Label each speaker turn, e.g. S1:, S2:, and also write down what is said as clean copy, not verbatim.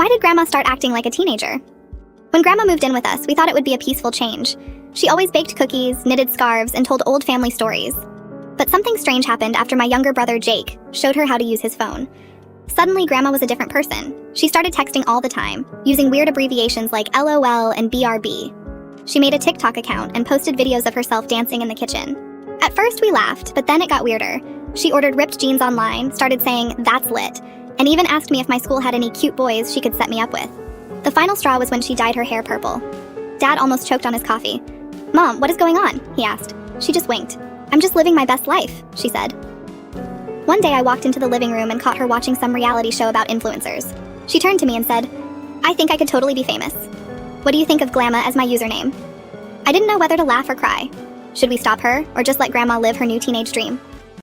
S1: Why did Grandma start acting like a teenager? When Grandma moved in with us, we thought it would be a peaceful change. She always baked cookies, knitted scarves, and told old family stories. But something strange happened after my younger brother Jake showed her how to use his phone. Suddenly, Grandma was a different person. She started texting all the time, using weird abbreviations like LOL and BRB. She made a TikTok account and posted videos of herself dancing in the kitchen. At first, we laughed, but then it got weirder. She ordered ripped jeans online, started saying, "That's lit," and even asked me if my school had any cute boys she could set me up with. The final straw was when she dyed her hair purple. Dad almost choked on his coffee. "Mom, what is going on?" he asked. She just winked. "I'm just living my best life," she said. One day I walked into the living room and caught her watching some reality show about influencers. She turned to me and said, "I think I could totally be famous. What do you think of Glamma as my username?" I didn't know whether to laugh or cry. Should we stop her, or just let Grandma live her new teenage dream?